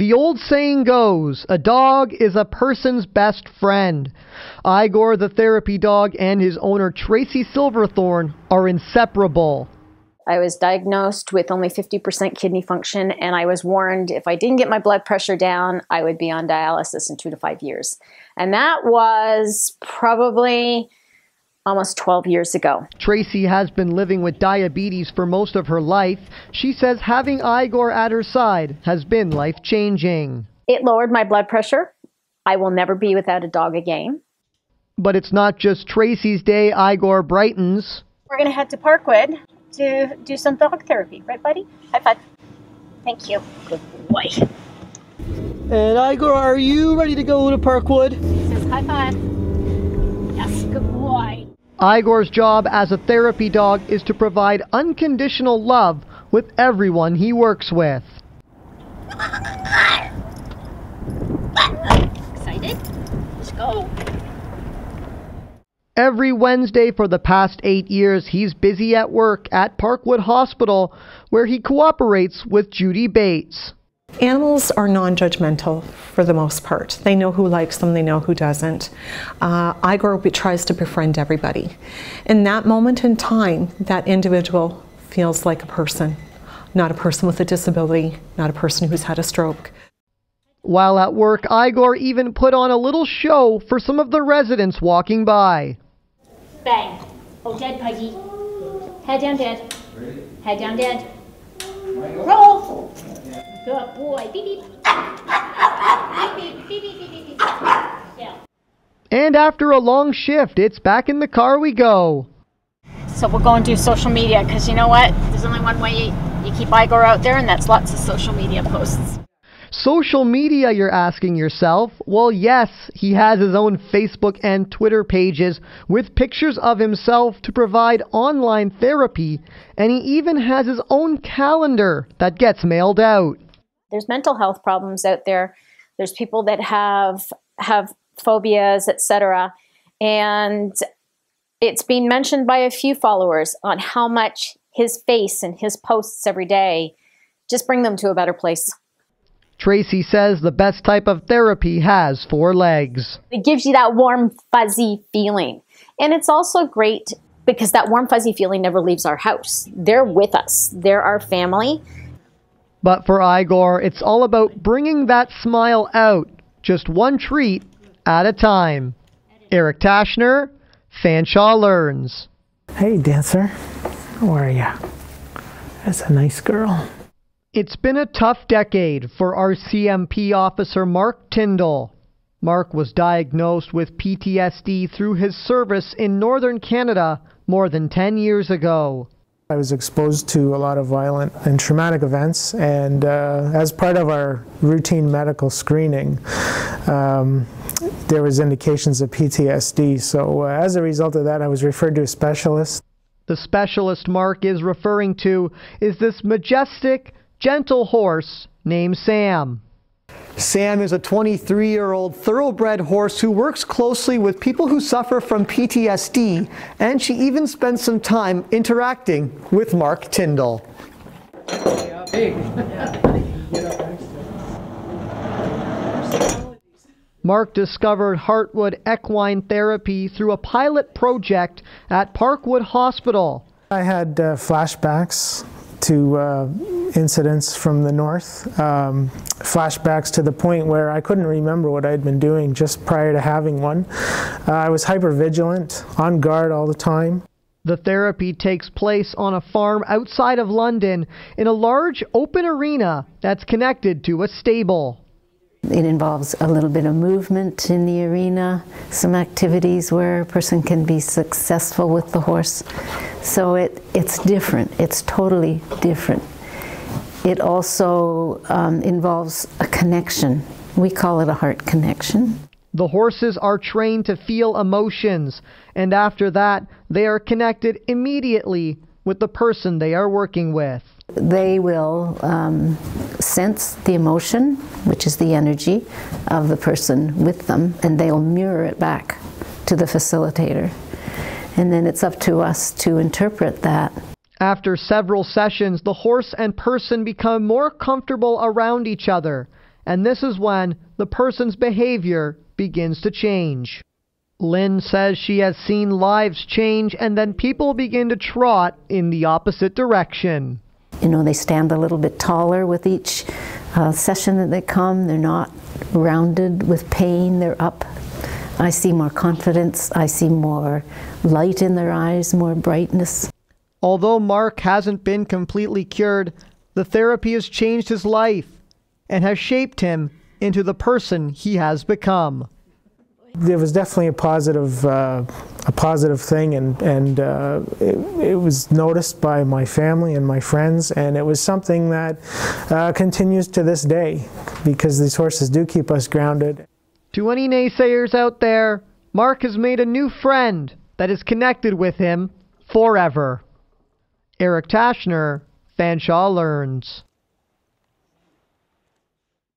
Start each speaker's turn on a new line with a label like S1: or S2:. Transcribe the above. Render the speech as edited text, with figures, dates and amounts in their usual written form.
S1: The old saying goes, a dog is a person's best friend. Igor, the therapy dog, and his owner, Tracy Silverthorne, are inseparable.
S2: I was diagnosed with only 50% kidney function, and I was warned if I didn't get my blood pressure down, I would be on dialysis in 2 to 5 years. And that was probably almost 12 years ago.
S1: Tracy has been living with diabetes for most of her life. She says having Igor at her side has been life-changing.
S2: It lowered my blood pressure. I will never be without a dog again.
S1: But it's not just Tracy's day Igor brightens.
S2: We're going to head to Parkwood to do some dog therapy. Right, buddy? High five. Thank you. Good boy.
S1: And Igor, are you ready to go to Parkwood?
S2: He says high five. Yes, good boy.
S1: Igor's job as a therapy dog is to provide unconditional love with everyone he works with.
S2: Excited? Let's go.
S1: Every Wednesday for the past 8 years, he's busy at work at Parkwood Hospital, where he cooperates with Judy Bates.
S3: Animals are non-judgmental for the most part. They know who likes them, they know who doesn't. Igor tries to befriend everybody. In that moment in time, that individual feels like a person, not a person with a disability, not a person who's had a stroke.
S1: While at work, Igor even put on a little show for some of the residents walking by.
S2: Bang. Oh, dead, Puggy. Head down, dead. Head down, dead. Roll. Good boy. Beep, beep. Beep, beep, beep, beep, beep, beep. Yeah.
S1: And after a long shift, it's back in the car we go.
S2: So we're going to do social media because you know what? There's only one way you keep Igor out there, and that's lots of social media posts.
S1: Social media, you're asking yourself? Well, yes, he has his own Facebook and Twitter pages with pictures of himself to provide online therapy, and he even has his own calendar that gets mailed out.
S2: There's mental health problems out there. There's people that have phobias, etc. And it's been mentioned by a few followers on how much his face and his posts every day just bring them to a better place.
S1: Tracy says the best type of therapy has 4 legs.
S2: It gives you that warm, fuzzy feeling. And it's also great because that warm, fuzzy feeling never leaves our house. They're with us. They're our family.
S1: But for Igor, it's all about bringing that smile out, just one treat at a time. Eric Tashner, Fanshawe Learns.
S4: Hey, dancer. How are ya? That's a nice girl.
S1: It's been a tough decade for our CMP officer Mark Tyndall. Mark was diagnosed with PTSD through his service in Northern Canada more than 10 years ago.
S4: I was exposed to a lot of violent and traumatic events, and as part of our routine medical screening, there was indications of PTSD. So as a result of that, I was referred to a specialist.
S1: The specialist Mark is referring to is this majestic, gentle horse named Sam. Sam is a 23-year-old thoroughbred horse who works closely with people who suffer from PTSD, and she even spends some time interacting with Mark Tyndall. Mark discovered Heartwood Equine Therapy through a pilot project at Parkwood Hospital.
S4: I had flashbacks to incidents from the north, flashbacks to the point where I couldn't remember what I'd been doing just prior to having one. I was hypervigilant, on guard all the time.
S1: The therapy takes place on a farm outside of London in a large open arena that's connected to a stable.
S5: It involves a little bit of movement in the arena, some activities where a person can be successful with the horse. So it's different. It's totally different. It also involves a connection. We call it a heart connection.
S1: The horses are trained to feel emotions, and after that, they are connected immediately with the person they are working with.
S5: They will sense the emotion, which is the energy of the person with them, and they'll mirror it back to the facilitator. And then it's up to us to interpret that.
S1: After several sessions, the horse and person become more comfortable around each other, and this is when the person's behavior begins to change. Lynn says she has seen lives change and then people begin to trot in the opposite direction.
S5: You know, they stand a little bit taller with each session that they come. They're not rounded with pain, they're up. I see more confidence, I see more light in their eyes, more brightness.
S1: Although Mark hasn't been completely cured, the therapy has changed his life and has shaped him into the person he has become.
S4: It was definitely a positive thing, and it was noticed by my family and my friends, and it was something that continues to this day, because these horses do keep us grounded.
S1: To any naysayers out there, Mark has made a new friend that is connected with him forever. Eric Tashner, Fanshawe Learns.